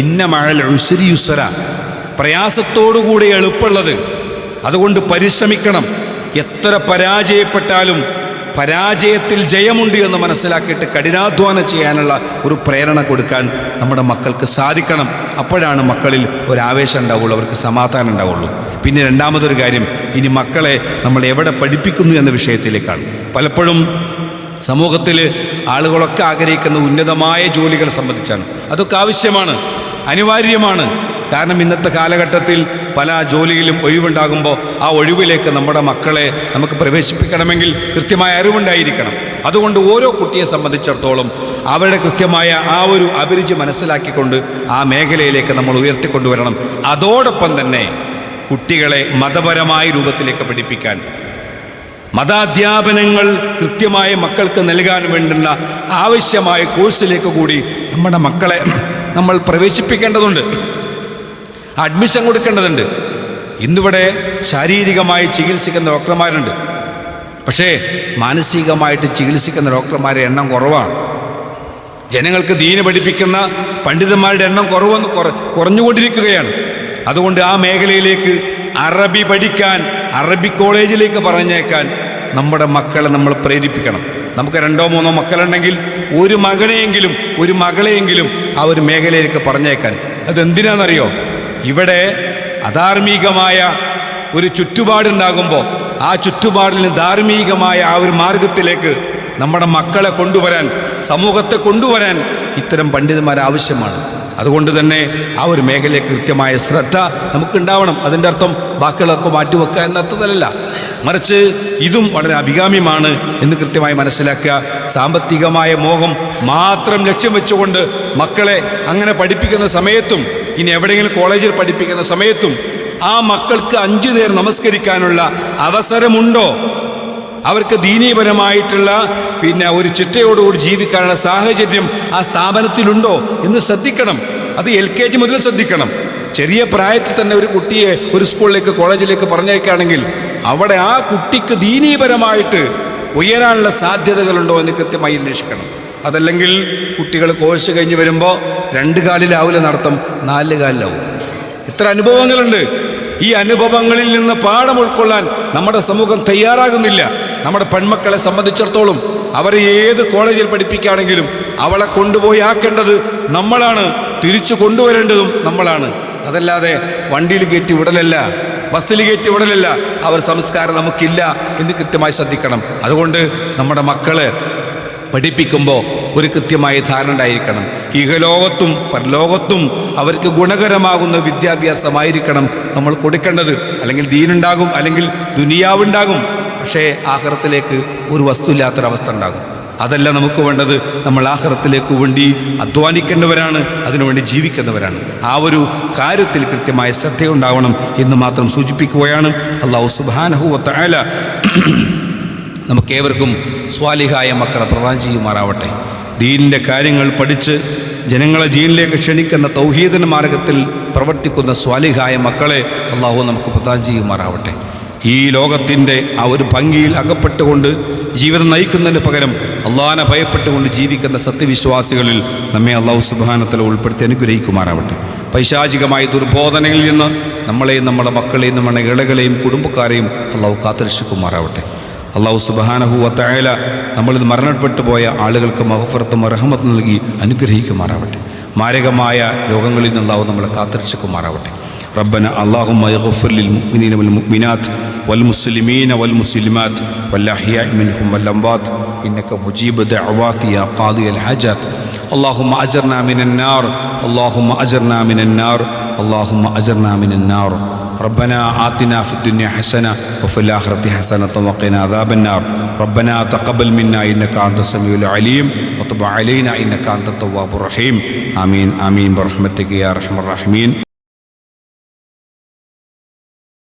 ഇന്ന മഅൽ ഉസ്രി യുസ്ര, പ്രയാസത്തോടുകൂടി എളുപ്പമുള്ളത്. അതുകൊണ്ട് പരിശ്രമിക്കണം. എത്ര പരാജയപ്പെട്ടാലും പരാജയത്തിൽ ജയമുണ്ട് എന്ന് മനസ്സിലാക്കിയിട്ട് കഠിനാധ്വാനം ചെയ്യാനുള്ള ഒരു പ്രേരണ കൊടുക്കാൻ നമ്മുടെ മക്കൾക്ക് സാധിക്കണം. അപ്പോഴാണ് മക്കളിൽ ഒരാവേശം ഉണ്ടാവുള്ളൂ, അവർക്ക് സമാധാനം ഉണ്ടാവുള്ളൂ. പിന്നെ രണ്ടാമതൊരു കാര്യം, ഇനി മക്കളെ നമ്മൾ എവിടെ പഠിപ്പിക്കുന്നു എന്ന വിഷയത്തിലേക്കാണ്. പലപ്പോഴും സമൂഹത്തിൽ ആളുകളൊക്കെ ആഗ്രഹിക്കുന്ന ഉന്നതമായ ജോലികൾ സംബന്ധിച്ചാണ്. അതൊക്കെ ആവശ്യമാണ്, അനിവാര്യമാണ്. കാരണം ഇന്നത്തെ കാലഘട്ടത്തിൽ പല ജോലിയിലും ഒഴിവുണ്ടാകുമ്പോൾ ആ ഒഴിവിലേക്ക് നമ്മുടെ മക്കളെ നമുക്ക് പ്രവേശിപ്പിക്കണമെങ്കിൽ കൃത്യമായ അറിവുണ്ടായിരിക്കണം. അതുകൊണ്ട് ഓരോ കുട്ടിയെ സംബന്ധിച്ചിടത്തോളം അവരുടെ കൃത്യമായ ആ ഒരു അഭിരുചി മനസ്സിലാക്കിക്കൊണ്ട് ആ മേഖലയിലേക്ക് നമ്മൾ ഉയർത്തിക്കൊണ്ടുവരണം. അതോടൊപ്പം തന്നെ കുട്ടികളെ മതപരമായ രൂപത്തിലേക്ക് പഠിപ്പിക്കാൻ, മതാധ്യാപനങ്ങൾ കൃത്യമായി മക്കൾക്ക് നൽകാൻ വേണ്ടുന്ന ആവശ്യമായ കോഴ്സിലേക്ക് കൂടി നമ്മുടെ മക്കളെ നമ്മൾ പ്രവേശിപ്പിക്കേണ്ടതുണ്ട്, അഡ്മിഷൻ കൊടുക്കേണ്ടതുണ്ട്. ഇന്നിവിടെ ശാരീരികമായി ചികിത്സിക്കുന്ന ഡോക്ടർമാരുണ്ട്, പക്ഷേ മാനസികമായിട്ട് ചികിത്സിക്കുന്ന ഡോക്ടർമാരുടെ എണ്ണം കുറവാണ്. ജനങ്ങൾക്ക് ദീന് പഠിപ്പിക്കുന്ന പണ്ഡിതന്മാരുടെ എണ്ണം കുറഞ്ഞുകൊണ്ടിരിക്കുകയാണ്. അതുകൊണ്ട് ആ മേഖലയിലേക്ക് അറബി പഠിക്കാൻ, അറബി കോളേജിലേക്ക് പറഞ്ഞേക്കാൻ നമ്മുടെ മക്കളെ നമ്മൾ പ്രേരിപ്പിക്കണം. നമുക്ക് 2-3 മക്കളുണ്ടെങ്കിൽ ഒരു മകളെയെങ്കിലും ആ ഒരു മേഖലയിലേക്ക് പറഞ്ഞേക്കാൻ. അതെന്തിനാണെന്നറിയോ? ഇവിടെ അധാർമികമായ ഒരു ചുറ്റുപാടുണ്ടാകുമ്പോൾ ആ ചുറ്റുപാടിൽ ധാർമ്മികമായ ആ ഒരു മാർഗത്തിലേക്ക് നമ്മുടെ മക്കളെ കൊണ്ടുവരാൻ, സമൂഹത്തെ കൊണ്ടുവരാൻ ഇത്തരം പണ്ഡിതന്മാർ ആവശ്യമാണ്. അതുകൊണ്ട് തന്നെ ആ ഒരു മേഖലയിൽ കൃത്യമായ ശ്രദ്ധ നമുക്കുണ്ടാവണം. അതിൻ്റെ അർത്ഥം ബാക്കിയുള്ളതൊക്കെ മാറ്റിവെക്കുക എന്ന അർത്ഥത്തിലല്ല, മറിച്ച് ഇതും വളരെ അഭികാമ്യമാണ് എന്ന് കൃത്യമായി മനസ്സിലാക്കുക. സാമ്പത്തികമായ മോഹം മാത്രം ലക്ഷ്യം വെച്ചുകൊണ്ട് മക്കളെ അങ്ങനെ പഠിപ്പിക്കുന്ന സമയത്തും, ഇനി എവിടെയെങ്കിലും കോളേജിൽ പഠിപ്പിക്കുന്ന സമയത്തും ആ മക്കൾക്ക് 5 നേരം നമസ്കരിക്കാനുള്ള അവസരമുണ്ടോ? അവർക്ക് ദീനീപരമായിട്ടുള്ള ഒരു ചിട്ടയോടുകൂടി ജീവിക്കാനുള്ള സാഹചര്യം ആ സ്ഥാപനത്തിലുണ്ടോ എന്ന് ശ്രദ്ധിക്കണം. അത് LKG മുതൽ ശ്രദ്ധിക്കണം. ചെറിയ പ്രായത്തിൽ തന്നെ ഒരു കുട്ടിയെ ഒരു സ്കൂളിലേക്ക്, കോളേജിലേക്ക് പറഞ്ഞയക്കുകയാണെങ്കിൽ അവിടെ ആ കുട്ടിക്ക് ദീനീപരമായിട്ട് ഉയരാനുള്ള സാധ്യതകളുണ്ടോ എന്ന് കൃത്യമായി അന്വേഷിക്കണം. അതല്ലെങ്കിൽ കുട്ടികൾ കോഴ്സ് കഴിഞ്ഞ് വരുമ്പോൾ 2 കാലിലാവില്ല നടത്തം, 4 കാലിലാവും. ഇത്ര അനുഭവങ്ങളുണ്ട്. ഈ അനുഭവങ്ങളിൽ നിന്ന് പാഠം ഉൾക്കൊള്ളാൻ നമ്മുടെ സമൂഹം തയ്യാറാകുന്നില്ല. നമ്മുടെ പെൺമക്കളെ സംബന്ധിച്ചിടത്തോളം അവരെ ഏത് കോളേജിൽ പഠിപ്പിക്കുകയാണെങ്കിലും അവളെ കൊണ്ടുപോയി ആക്കേണ്ടത് നമ്മളാണ്, തിരിച്ചു കൊണ്ടുവരേണ്ടതും നമ്മളാണ്. അതല്ലാതെ വണ്ടിയിൽ കയറ്റി വിടലല്ല, ബസ്സിൽ കയറ്റി വിടലല്ല. അവർ സംസ്കാരം നമുക്കില്ല എന്ന് കൃത്യമായി ശ്രദ്ധിക്കണം. അതുകൊണ്ട് നമ്മുടെ മക്കളെ പഠിപ്പിക്കുമ്പോൾ ഒരു കൃത്യമായ ധാരണ ഉണ്ടായിരിക്കണം. ഇഹലോകത്തും പരലോകത്തും അവർക്ക് ഗുണകരമാകുന്ന വിദ്യാഭ്യാസമായിരിക്കണം നമ്മൾ കൊടുക്കേണ്ടത്. അല്ലെങ്കിൽ ദീനുണ്ടാകും, അല്ലെങ്കിൽ ദുനിയാവുണ്ടാകും, പക്ഷേ ആഖിറത്തിലേക്ക് ഒരു വസ്തുവില്ലാത്തൊരവസ്ഥ ഉണ്ടാകും. അതല്ല നമുക്ക് വേണ്ടത്. നമ്മൾ ആഖിറത്തിലേക്ക് വേണ്ടി അധ്വാനിക്കേണ്ടവരാണ്, അതിനുവേണ്ടി ജീവിക്കുന്നവരാണ്. ആ ഒരു കാര്യത്തിൽ കൃത്യമായ ശ്രദ്ധയുണ്ടാവണം എന്ന് മാത്രം സൂചിപ്പിക്കുകയാണ്. അല്ലാഹു സുബ്ഹാനഹു വ തആല നമുക്കേവർക്കും സ്വാലിഹായ മക്കളെ പ്രദാനം ചെയ്യുമാറാവട്ടെ. ദീനിൻ്റെ കാര്യങ്ങൾ പഠിച്ച് ജനങ്ങളെ ദീനിലേക്ക് ക്ഷണിക്കുന്ന തൗഹീദിൻ്റെ മാർഗത്തിൽ പ്രവർത്തിക്കുന്ന സ്വാലിഹായ മക്കളെ അല്ലാഹു നമുക്ക് പ്രദാനം ചെയ്യുമാറാവട്ടെ. ഈ ലോകത്തിൻ്റെ ആ ഒരു ഭംഗിയിൽ അകപ്പെട്ടുകൊണ്ട് ജീവിതം നയിക്കുന്നതിന് പകരം അള്ളാഹനെ ഭയപ്പെട്ടുകൊണ്ട് ജീവിക്കുന്ന സത്യവിശ്വാസികളിൽ നമ്മെ അല്ലാഹു സുബ്ഹാനഹു വ തആല ഉൾപ്പെടുത്തി അനുഗ്രഹിക്കുമാറാവട്ടെ. പൈശാചികമായ ദുർബോധനകളിൽ നിന്ന് നമ്മളെയും നമ്മുടെ മക്കളെയും നമ്മുടെ ഇളകളെയും കുടുംബക്കാരെയും അല്ലാഹു കാത്തുരക്ഷിക്കുമാറാവട്ടെ. അല്ലാഹു സുബ്ഹാനഹു വ തആല നമ്മളിൽ മരണപ്പെട്ടു പോയ ആളുകൾക്ക് മഗ്ഫിറത്തും റഹ്മത്തും നൽകി അനുഗ്രഹിക്കുമാറാവട്ടെ. മാരകമായ രോഗങ്ങളിൽ നിന്ന് അല്ലാഹു നമ്മളെ കാത്തുരക്ഷിക്കുമാറാവട്ടെ. ربنا اللهم اغفر للمؤمنين والمؤمنات والمسلمين والمسلمات والأحياء منهم والأموات إنك مجيب دعوات يا قاضي الحاجات. اللهم أجرنا من النار، اللهم أجرنا من النار، اللهم أجرنا من النار. ربنا آتنا في الدنيا حسنة وفي الآخرة حسنة وقنا عذاب النار. ربنا تقبل منا إنك أنت السميع العليم وتب علينا إنك أنت التواب الرحيم. آمين آمين برحمتك يا أرحم الراحمين.